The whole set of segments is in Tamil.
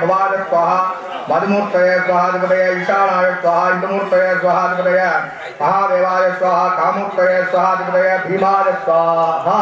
भवाय स्वाहा मधुमूर्तये स्वाहाधिपतये ईशानाय स्वाहा इंद्रमूर्तये स्वाहाधिपतये महादेवाय स्वाहा कामूर्तये स्वाहाधिपतये भीमाय स्वाहा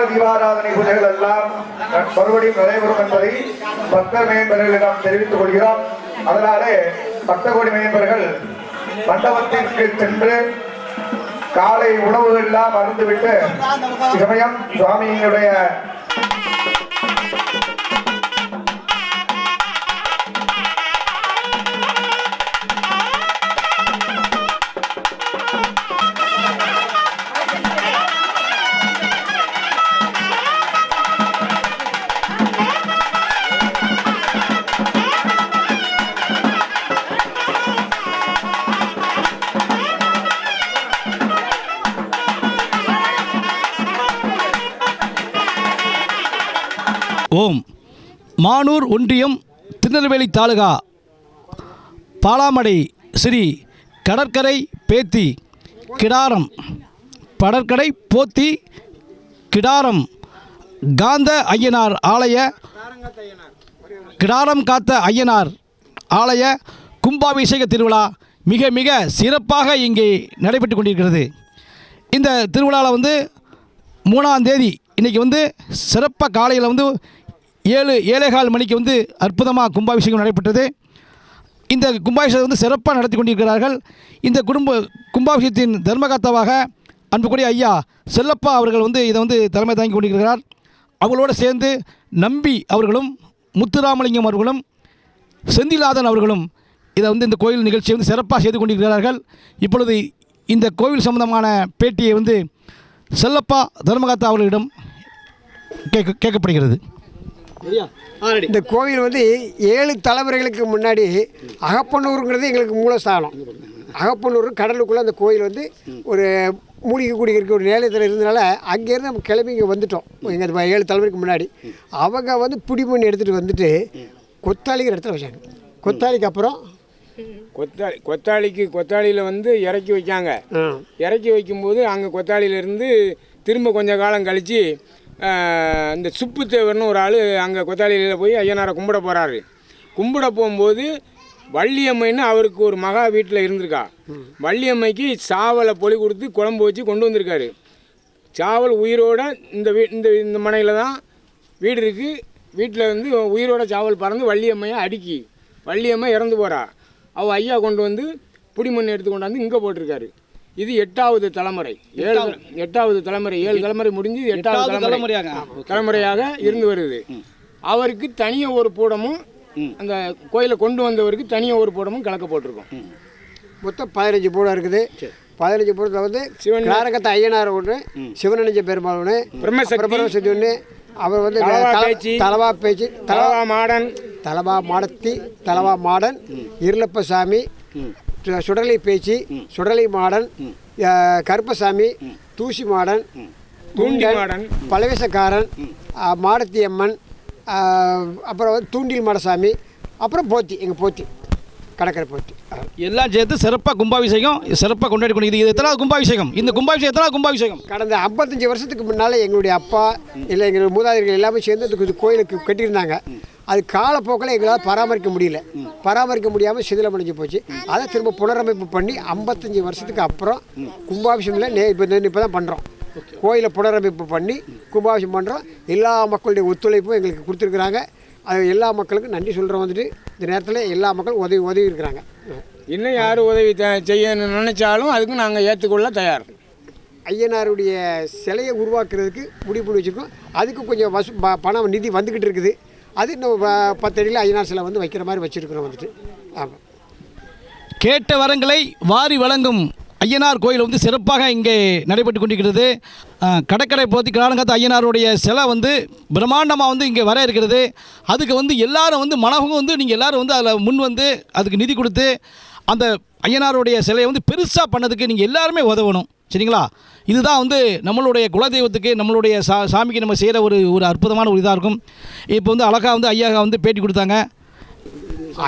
தீபாராதனை பூஜைகள் எல்லாம் மறுபடியும் நடைபெறும் என்பதை பக்தர் மேம்பர்களிடம் தெரிவித்துக் கொள்கிறோம். அதனாலே பக்த கோடி மேம்பர்கள் மண்டபத்திற்கு சென்று காலை உணவுகள் எல்லாம் அருந்துவிட்டு சமயம் சுவாமியினுடைய ஓம் மானூர் ஒன்றியம் திருநெல்வேலி தாலுகா பாலாமடை ஸ்ரீ கடற்கரை பேத்தி கிடாரம் கடற்கரை போத்தி கிடாரம் காந்த ஐயனார் ஆலய கிடாரம் காத்த ஐயனார் ஆலய கும்பாபிஷேக திருவிழா மிக மிக சிறப்பாக இங்கே நடைபெற்று கொண்டிருக்கிறது. இந்த திருவிழாவில் வந்து 3ஆம் தேதி இன்றைக்கி வந்து சிறப்பாக காலையில் வந்து 7:15 மணிக்கு வந்து அற்புதமாக கும்பாபிஷேகம் நடைபெற்றது. இந்த கும்பாபிஷேகம் வந்து சிறப்பாக நடத்தி கொண்டிருக்கிறார்கள். இந்த கும்பாபிஷேகத்தின் தர்மகர்த்தாவாக அன்புக்குரிய ஐயா செல்லப்பா அவர்கள் வந்து இதை வந்து தலைமை தாங்கி கொண்டிருக்கிறார். அவங்களோடு சேர்ந்து நம்பி அவர்களும் முத்துராமலிங்கம் அவர்களும் செந்திலாதன் அவர்களும் இதை வந்து இந்த கோயில் நிகழ்ச்சியை வந்து சிறப்பாக செய்து கொண்டிருக்கிறார்கள். இப்பொழுது இந்த கோவில் சம்பந்தமான பேட்டியை வந்து செல்லப்பா தர்மகர்த்தா அவர்களிடம் கேட்கப்படுகிறது. இந்த கோவில் வந்து 7 தலைமுறைகளுக்கு முன்னாடி அகப்பனூருங்கிறது எங்களுக்கு மூலஸ்தானம். அகப்பனூர் கடலுக்குள்ளே அந்த கோயில் வந்து ஒரு மூலிகை குடிக்கிறதுக்கு ஒரு நிலையத்தில் இருந்தனால அங்கேருந்து நம்ம கிளம்பி இங்கே வந்துட்டோம். எங்கள் 7 தலைமுறைக்கு முன்னாடி அவங்க வந்து பிடி பண்ணி எடுத்துகிட்டு வந்துட்டு கொத்தாளிங்கிற இடத்துல வச்சாங்க. கொத்தாளிக்கு அப்புறம் கொத்தாளியில் வந்து இறக்கி வைக்காங்க. இறக்கி வைக்கும்போது அங்கே கொத்தாளியிலேருந்து திரும்ப கொஞ்சம் காலம் கழித்து இந்த சுப்பு தேவர்னு ஒரு ஆள் அங்கே கொத்தாளியில் போய் ஐயனாரை கும்பிட போகிறாரு. கும்பிட போகும்போது வள்ளியம்மைன்னு அவருக்கு ஒரு மகா வீட்டில் இருந்திருக்கா. வள்ளியம்மைக்கு சாவலை பொலி கொடுத்து குழம்பு வச்சு கொண்டு வந்திருக்காரு. சாவல் உயிரோட இந்த மனையில் தான் வீடு இருக்குது. வீட்டில் வந்து உயிரோட சாவல் பறந்து வள்ளியம்மையை அடுக்கி வள்ளியம்மை இறந்து போகிறா. அவள் ஐயா கொண்டு வந்து புடிமண் எடுத்து கொண்டாந்து இங்கே போட்டிருக்காரு. இது 8வது தலைமுறை. 8வது தலைமுறை. 7 தலைமுறை முடிஞ்சு 8வது தலைமுறையாக இருந்து வருது. அவருக்கு தனியாக ஒரு பூடமும் அந்த கோயிலை கொண்டு வந்தவருக்கு தனியாக ஒரு பூடமும் கலக்க போட்டிருக்கோம். மொத்தம் 15 பூடம் இருக்குது. 15 பூடத்தில் வந்து சிவன் ஐயனார் ஒன்று, சிவனஞ்ச பெருமாள் ஒன்று, பிரம்மசக்தி ஒன்று, அவர் வந்து தலவா பேச்சு, தலவா மாடன், தலவா மாடத்தி, தலவா மாடன், இருளப்பசாமி, சுடலை பேச்சு, சுடலை மாடன், கருப்பசாமி, தூசி மாடன், தூண்டன், பழவேசக்காரன், மாடத்தி அம்மன், அப்புறம் வந்து தூண்டில் மாடசாமி, அப்புறம் போத்தி, எங்கள் போத்தி கடற்கரை போத்தி எல்லாம் சேர்த்து சிறப்பாக கும்பாபிஷேகம் சிறப்பாக கொண்டாடி கொண்டு இது எத்தனாவது கும்பாபிஷேகம்? இந்த கும்பாபிஷேகம் எத்தனாவது கும்பாபிஷேகம்? கடந்த 55 வருஷத்துக்கு முன்னால் எங்களுடைய அப்பா இல்லை எங்களுடைய மூதாதையர்கள் எல்லாமே சேர்ந்து இந்த கோயிலுக்கு கட்டியிருந்தாங்க. அது காலப்போக்கில் எங்களால் பராமரிக்க முடியாமல் சிதிலமடைஞ்சு போச்சு. அதை திரும்ப புனரமைப்பு பண்ணி 55 வருஷத்துக்கு அப்புறம் கும்பாபிஷேகத்தில் இப்போ தான் பண்ணுறோம். கோயிலை புனரமைப்பு பண்ணி கும்பாபிஷேகம் பண்ணுறோம். எல்லா மக்களுடைய ஒத்துழைப்பும் எங்களுக்கு கொடுத்துருக்குறாங்க. அது எல்லா மக்களுக்கும் நன்றி சொல்கிறோம். வந்துட்டு இந்த நேரத்தில் எல்லா மக்களும் உதவி இருக்கிறாங்க. இன்னும் யார் உதவி செய்யணும்னு நினச்சாலும் அதுக்கு நாங்கள் ஏற்றுக்கொள்ள தயார். ஐயனாருடைய சிலையை உருவாக்குறதுக்கு முடிவு பண்ணி வச்சுருக்கோம். அதுக்கு கொஞ்சம் பணம் நிதி வந்துக்கிட்டு இருக்குது. அது இன்னும் 10 அடியில் ஐயனார் சிலை வந்து வைக்கிற மாதிரி வச்சுருக்கிறோம். வந்துட்டு ஆமாம், கேட்ட வரங்களை வாரி வழங்கும் ஐயனார் கோயில் வந்து சிறப்பாக இங்கே நடைபெற்று கொண்டிருக்கிறது. கடற்கரை போத்தி கிடாரங்காத்த ஐயனாருடைய சிலை வந்து பிரம்மாண்டமாக வந்து இங்கே வர இருக்கிறது. அதுக்கு வந்து எல்லாரும் வந்து மனமும் வந்து நீங்கள் எல்லோரும் வந்து அதில் முன் வந்து அதுக்கு நிதி கொடுத்து அந்த ஐயனாருடைய சிலையை வந்து பெருசாக பண்ணதுக்கு நீங்கள் எல்லாருமே உதவணும். சரிங்களா? இதுதான் வந்து நம்மளுடைய குலதெய்வத்துக்கு நம்மளுடைய சாமிக்கு நம்ம செய்கிற ஒரு அற்புதமான ஒரு இதாக இருக்கும். இப்போ வந்து அழகாக வந்து ஐயா வந்து பேட்டி கொடுத்தாங்க.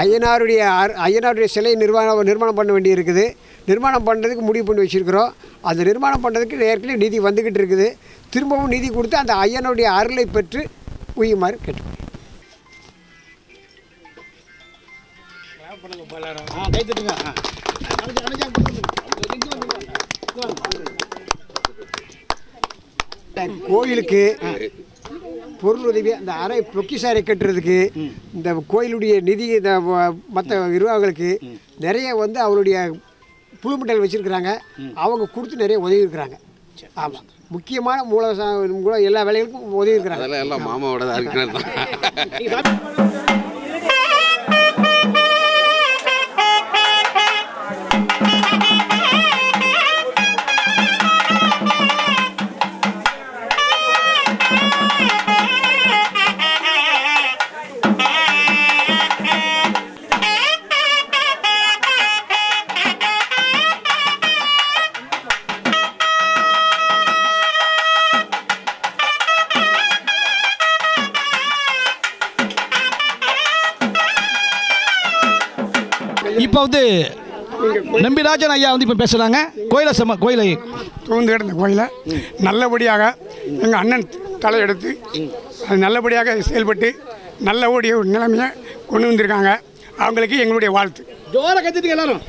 ஐயனாருடைய சிலை நிர்மாணம் பண்ண வேண்டி இருக்குது. நிர்மாணம் பண்ணுறதுக்கு முடிவு பண்ணி வச்சுருக்கிறோம். அது நிர்மாணம் பண்ணுறதுக்கு ஏற்கனவே நிதி வந்துக்கிட்டு இருக்குது. திரும்பவும் நிதி கொடுத்து அந்த ஐயனுடைய அருளை பெற்று உய்யுமாறு கேட்டுக்கொள்கிறேன். கோயிலுக்கு பொருள் உதவி, அந்த அறை பொக்கிசாரை கட்டுறதுக்கு, இந்த கோயிலுடைய நிதி, இந்த மற்ற நிர்வாகங்களுக்கு நிறைய வந்து அவருடைய புழுமண்டல் வச்சுருக்கிறாங்க. அவங்க கொடுத்து நிறைய உதவி இருக்கிறாங்க. ஆமாம், முக்கியமான மூல எல்லா வேலைகளுக்கும் உதவி இருக்கிறாங்க. அதெல்லாம் எல்லாம் மாமாவோட தான் இருக்கிறது. இப்போ வந்து நம்பிராஜன் ஐயா வந்து இப்போ பேசுகிறாங்க. கோயிலை தூந்து கிடந்த கோயிலை நல்லபடியாக எங்கள் அண்ணன் தலையெடுத்து அது நல்லபடியாக செயல்பட்டு நல்லபடிய ஒரு நிலைமையை கொண்டு வந்திருக்காங்க. அவங்களுக்கு எங்களுடைய வாழ்த்து. ஜோர கத்திட்டு எல்லாரும்.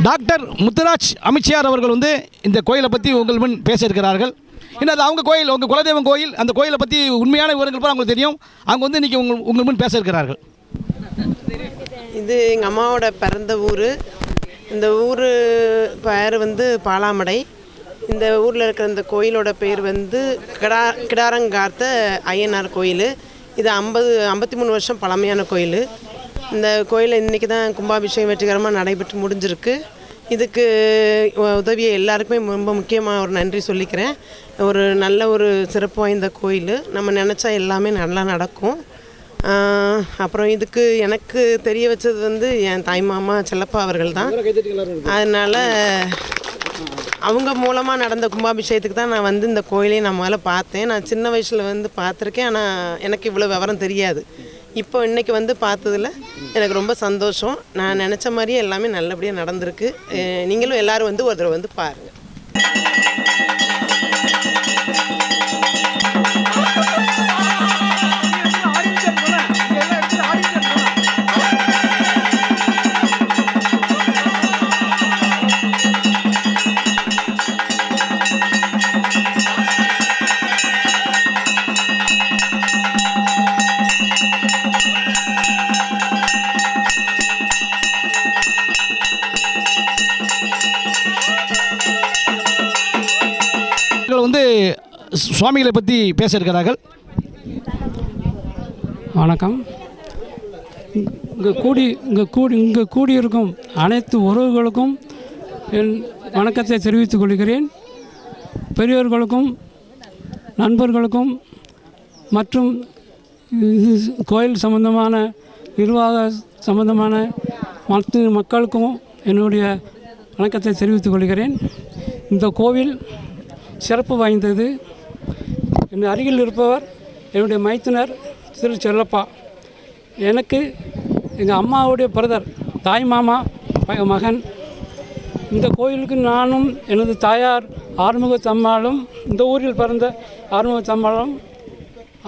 டாக்டர் முத்துராஜ் அமைச்சியார் அவர்கள் வந்து இந்த கோயிலை பற்றி உங்கள் முன் பேச இருக்கிறார்கள். ஏன்னா அது அவங்க கோயில், உங்கள் குலதெய்வம் கோயில். அந்த கோயிலை பற்றி உண்மையான விவரங்கள் கூட அவங்களுக்கு தெரியும். அவங்க வந்து இன்றைக்கி உங்கள் முன் பேச இருக்கிறார்கள். இது எங்கள் அம்மாவோட பிறந்த ஊர். இந்த ஊர் பேர் வந்து பாலாமடை. இந்த ஊரில் இருக்கிற இந்த கோயிலோட பேர் வந்து கிடாரங்காத்த ஐயனார் கோயில். இது 53 வருஷம் பழமையான கோயில். இந்த கோயிலில் இன்றைக்கி தான் கும்பாபிஷேகம் வெற்றிகரமாக நடைபெற்று முடிஞ்சிருக்கு. இதுக்கு உதவியை எல்லாருக்குமே ரொம்ப முக்கியமாக ஒரு நன்றி சொல்லிக்கிறேன். ஒரு நல்ல ஒரு சிறப்பு வாய்ந்த கோயில். நம்ம நினச்சா எல்லாமே நல்லா நடக்கும். அப்புறம் இதுக்கு எனக்கு தெரிய வச்சது வந்து என் தாய்மாமா செல்லப்பா அவர்கள் தான். அதனால் அவங்க மூலமாக நடந்த கும்பாபிஷேகத்துக்கு தான் நான் வந்து இந்த கோயிலையும் நான் முதல்ல பார்த்தேன். நான் சின்ன வயசில் வந்து பார்த்துருக்கேன். ஆனால் எனக்கு இவ்வளோ விவரம் தெரியாது. இப்போ இன்றைக்கி வந்து பார்த்ததில் எனக்கு ரொம்ப சந்தோஷம். நான் நினச்ச மாதிரியே எல்லாமே நல்லபடியாக நடந்திருக்கு. நீங்களும் எல்லோரும் வந்து ஒரு தடவை வந்து பாருங்கள். சுவாமிகளை பற்றி பேச இருக்கிறார்கள். வணக்கம். இங்கே கூடியிருக்கும் அனைத்து உறவுகளுக்கும் என் வணக்கத்தை தெரிவித்துக் கொள்கிறேன். பெரியோர்களுக்கும் நண்பர்களுக்கும் மற்றும் கோயில் சம்பந்தமான நிர்வாக சம்பந்தமான மற்ற மக்களுக்கும் என்னுடைய வணக்கத்தை தெரிவித்துக் கொள்கிறேன். இந்த கோவில் சிறப்பு வாய்ந்தது. என் அருகில் இருப்பவர் என்னுடைய மைத்துனர் திரு செல்லப்பா. எனக்கு எங்கள் அம்மாவுடைய பிரதர் தாய் மாமா மகன். இந்த கோயிலுக்கு நானும் எனது தாயார் ஆறுமுகத்தம்மாளும், இந்த ஊரில் பிறந்த ஆறுமுகத்தம்மாளும்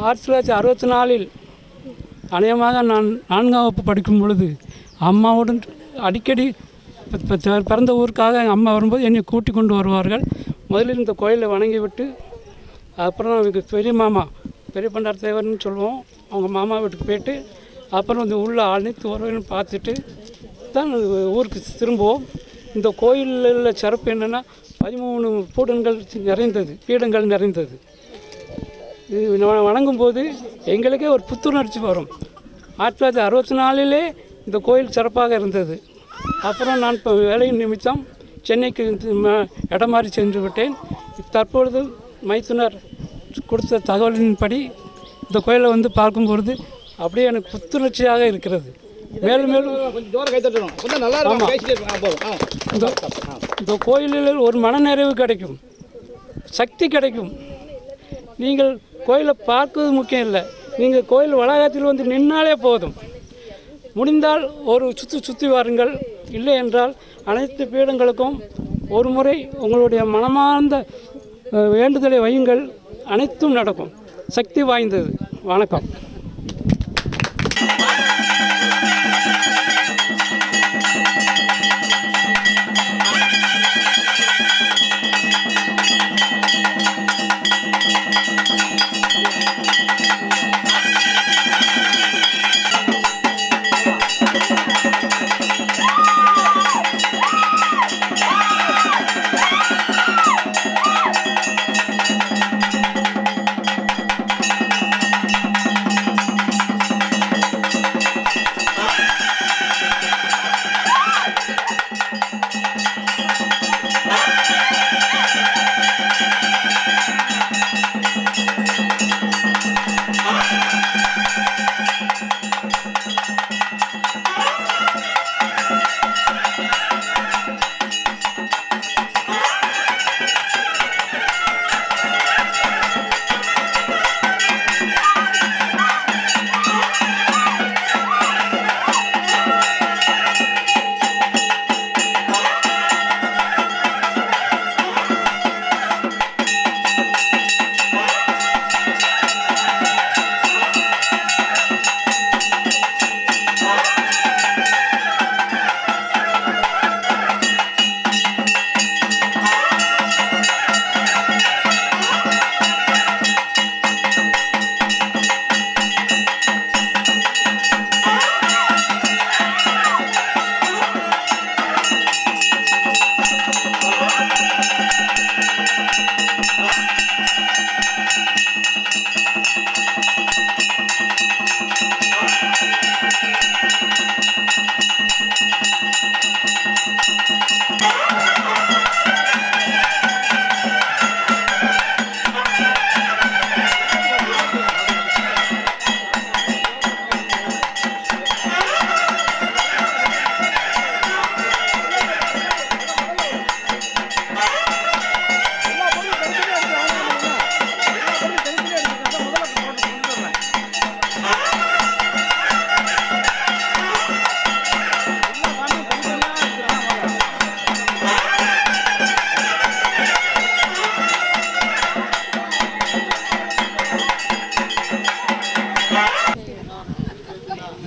1964 அநேகமாக நான் 4ஆம் வகுப்பு படிக்கும் பொழுது அம்மாவுடன் அடிக்கடி பிறந்த ஊருக்காக எங்கள் அம்மா வரும்போது என்னை கூட்டி கொண்டு வருவார்கள். முதலில் இந்த கோயிலை வணங்கிவிட்டு அப்புறம் அவங்க பெரிய மாமா பெரிய பண்டார் தேவர்னு சொல்லுவோம், அவங்க மாமா வீட்டுக்கு போயிட்டு அப்புறம் இந்த உள்ள அனைத்து உறவையும் பார்த்துட்டு தான் ஊருக்கு திரும்புவோம். இந்த கோயிலில் சிறப்பு என்னென்னா 13 பீடங்கள் நிறைந்தது. இது வணங்கும்போது எங்களுக்கே ஒரு புத்துணர்ச்சி வரும். 1964 இந்த கோயில் சிறப்பாக இருந்தது. அப்புறம் நான் இப்போ வேலையின் நிமித்தம் சென்னைக்கு இடம் மாறி சென்று விட்டேன். தற்பொழுது மைத்துனர் கொடுத்த தகவலின்படி இந்த கோயிலை வந்து பார்க்கும்பொழுது அப்படியே எனக்கு புத்துணர்ச்சியாக இருக்கிறது. மேலும் மேலும் இந்த கோயிலில் ஒரு மனநிறைவு கிடைக்கும், சக்தி கிடைக்கும். நீங்கள் கோயிலை பார்க்குவது முக்கியம் இல்லை, நீங்கள் கோயில் வளாகத்தில் வந்து நின்னாலே போதும். முடிந்தால் ஒரு சுற்றி வாருங்கள். இல்லை என்றால் அனைத்து பீடங்களுக்கும் ஒரு முறை உங்களுடைய மனமார்ந்த வேண்டுதலை வையுங்கள், அனைத்தும் நடக்கும். சக்தி வாய்ந்தது. வணக்கம்.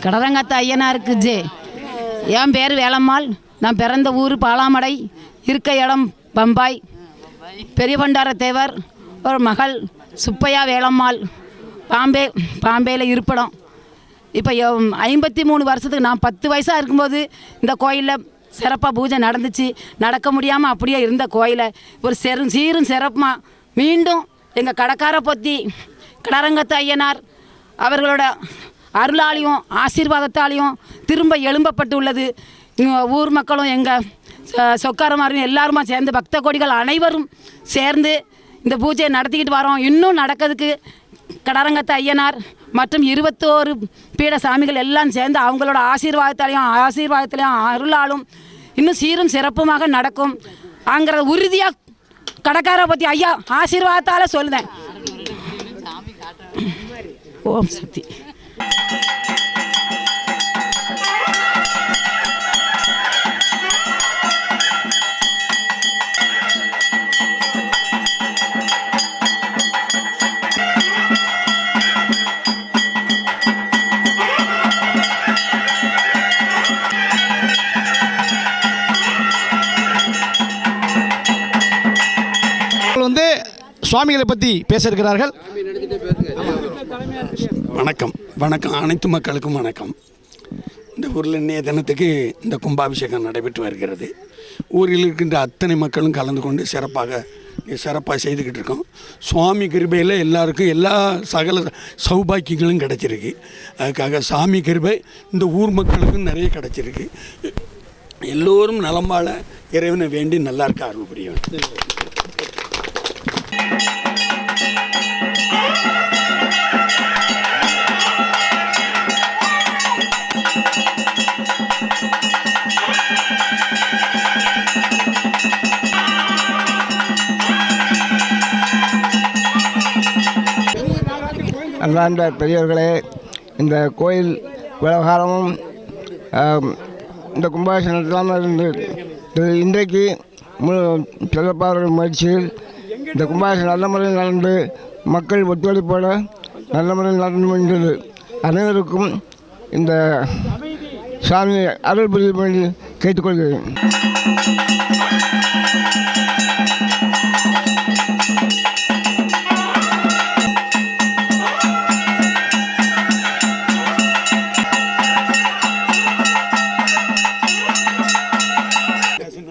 கடரங்கத்த ஐயனாருக்கு ஜே. என் பேர் வேலம்மாள். நான் பிறந்த ஊர் பாலாமடை, இருக்க இடம் பம்பாய். பெரிய பண்டார தேவர் ஒரு மகள் சுப்பையா வேலம்மாள், பாம்பேயில் இருப்பிடம். இப்போ 53 வருஷத்துக்கு நான் 10 வயசாக இருக்கும்போது இந்த கோயிலில் சிறப்பாக பூஜை நடந்துச்சு. நடக்க முடியாமல் அப்படியே இருந்த கோயிலை ஒரு சீரும் சிறப்புமாக மீண்டும் எங்கள் கடக்கார பொத்தி கிடாரங்கத்து ஐயனார் அவர்களோட அருளாலையும் ஆசீர்வாதத்தாலையும் திரும்ப எழும்பப்பட்டு உள்ளது. ஊர் மக்களும் எங்கள் சொக்காரமாரும் எல்லாருமா சேர்ந்து பக்த கோடிகள் அனைவரும் சேர்ந்து இந்த பூஜையை நடத்திக்கிட்டு வரோம். இன்னும் நடக்கிறதுக்கு கடரங்கத்து ஐயனார் மற்றும் 21 பீட சாமிகள் எல்லாம் சேர்ந்து அவங்களோட ஆசீர்வாதத்திலையும் அருளாலும் இன்னும் சீரும் சிறப்புமாக நடக்கும் அங்கிற உறுதியாக கடக்கார பற்றி ஐயா ஆசீர்வாதத்தால் சொல்லுதேன். ஓம் சக்தி. வந்து சுவாமிகளை பற்றி பேச இருக்கிறார்கள். வணக்கம். அனைத்து மக்களுக்கும் வணக்கம். இந்த ஊரில் இன்றைய தினத்துக்கு இந்த கும்பாபிஷேகம் நடைபெற்று வருகிறது. ஊரில் இருக்கின்ற அத்தனை மக்களும் கலந்து கொண்டு சிறப்பாக செய்துக்கிட்டு இருக்கோம். சுவாமி கிருபையில் எல்லாருக்கும் எல்லா சகல சௌபாக்கியங்களும் கிடச்சிருக்கு. அதுக்காக சாமி கிருபை இந்த ஊர் மக்களுக்கும் நிறைய கிடச்சிருக்கு. எல்லோரும் நலம் வாழ இறைவனை வேண்டி நல்லா இருக்க அருள் புரிய வேண்டும். அன்பார்ந்த பெரியவர்களே, இந்த கோயில் விவகாரமும் இந்த கும்பாபிஷேகத்திலாம் இருந்து இன்றைக்கு சிறப்பாக முயற்சியில் இந்த கும்பாபிஷேகம் நல்ல முறையில் நடந்து மக்கள் ஒத்துழைப்போடு நல்ல முறையில் நடந்து கொண்டது. அனைவருக்கும் இந்த சாமி அருள் புரிய கேட்டுக்கொள்கிறேன்.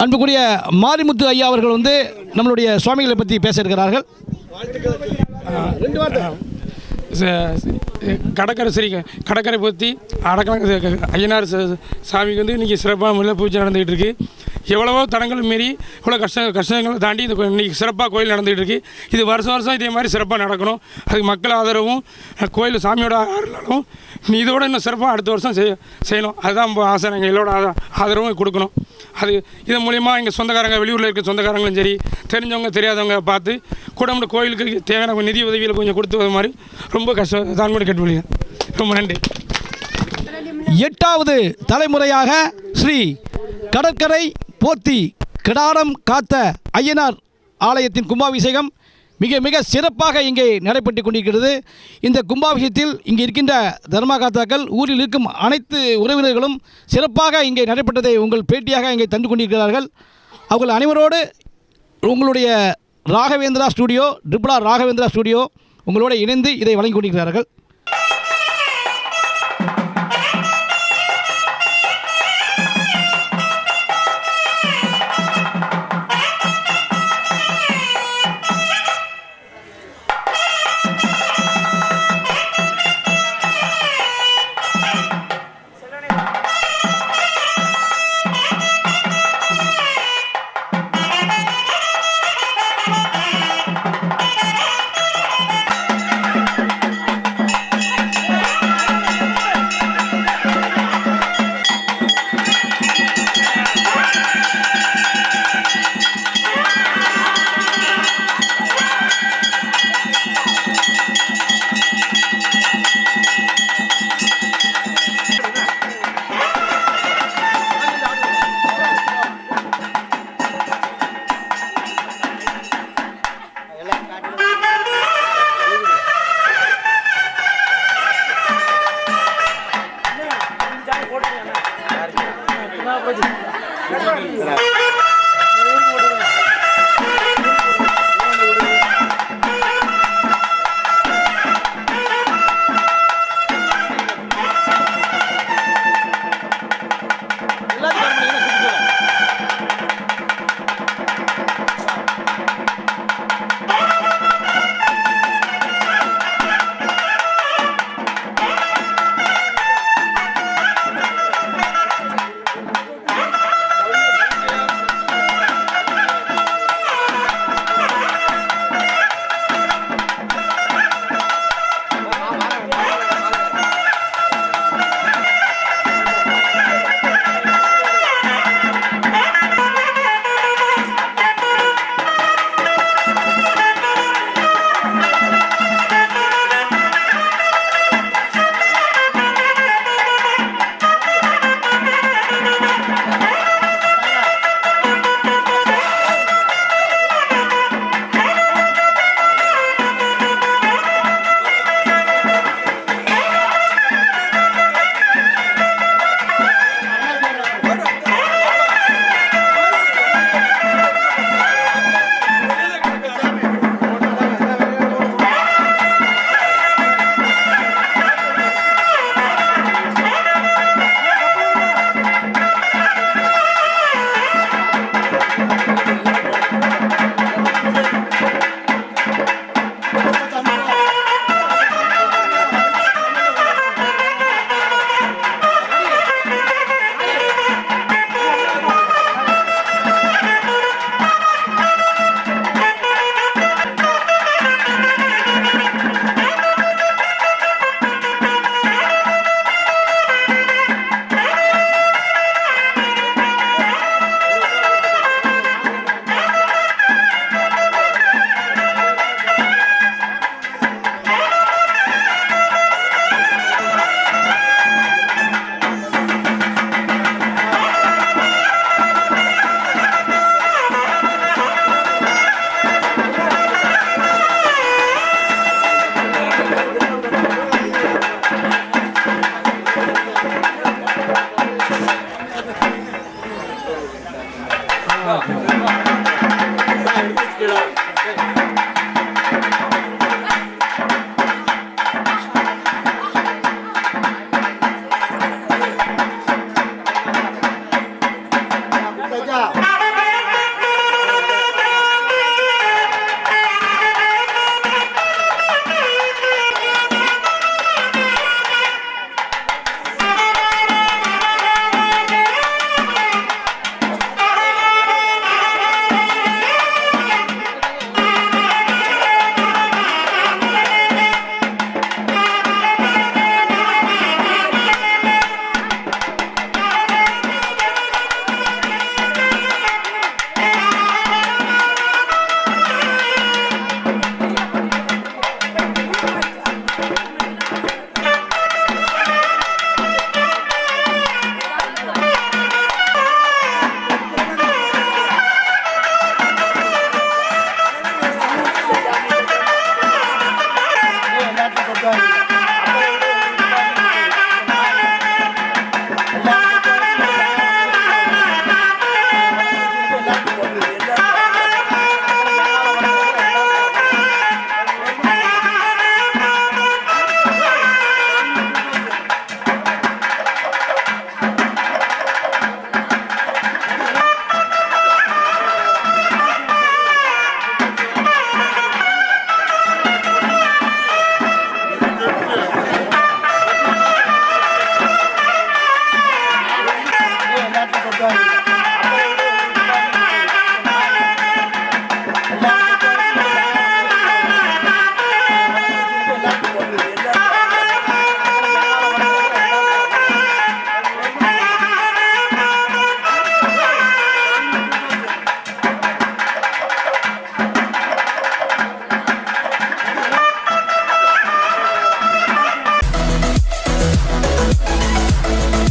அன்புக்குரிய மாரிமுத்து ஐயா அவர்கள் வந்து நம்மளுடைய சுவாமிகளை பற்றி பேச இருக்கிறார்கள். கடற்கரை பொத்தி ஐயனார் சாமிக்கு வந்து இன்றைக்கி சிறப்பான முறையில் பூஜை நடந்துகிட்டு இருக்குது. எவ்வளவோ தடங்கள் மீறி இவ்வளோ கஷ்டங்களை தாண்டி இந்த இன்றைக்கி சிறப்பாக கோயில் நடந்துகிட்டு இருக்குது. இது வருஷம் இதே மாதிரி சிறப்பாக நடக்கணும். அதுக்கு மக்கள் ஆதரவும் கோயில் சாமியோட அருளாலும் இதோட இன்னும் சிறப்பாக அடுத்த வருஷம் செய்யணும். அதுதான் ஆசை. நாங்கள் எல்லோட ஆதரவும் கொடுக்கணும். அது இதன் மூலிமா எங்கள் சொந்தக்காரங்க, வெளியூரில் இருக்க சொந்தக்காரங்களும் சரி, தெரிஞ்சவங்க தெரியாதவங்க பார்த்து கூட கோயிலுக்கு தேவையான நிதி உதவிகளை கொஞ்சம் கொடுத்து மாதிரி ரொம்ப தான் கூட கேட்டு. ரொம்ப நன்றி. 8வது தலைமுறையாக ஸ்ரீ கடற்கரை போத்தி கிடாரம் காத்த ஐயனார் ஆலயத்தின் கும்பாபிஷேகம் மிக மிக சிறப்பாக இங்கே நடைபெற்று கொண்டிருக்கிறது. இந்த கும்பாபிஷேகத்தில் இங்கே இருக்கின்ற தர்மகாத்தாக்கள், ஊரில் இருக்கும் அனைத்து உறவினர்களும் சிறப்பாக இங்கே நடைபெற்றதை உங்கள் பேட்டியாக இங்கே தந்து கொண்டிருக்கிறார்கள். அவர்கள் அனைவரோடு உங்களுடைய ராகவேந்திரா ஸ்டுடியோ, ராகவேந்திரா ஸ்டுடியோ உங்களோடு இணைந்து இதை வழங்கி கொண்டிருக்கிறார்கள்.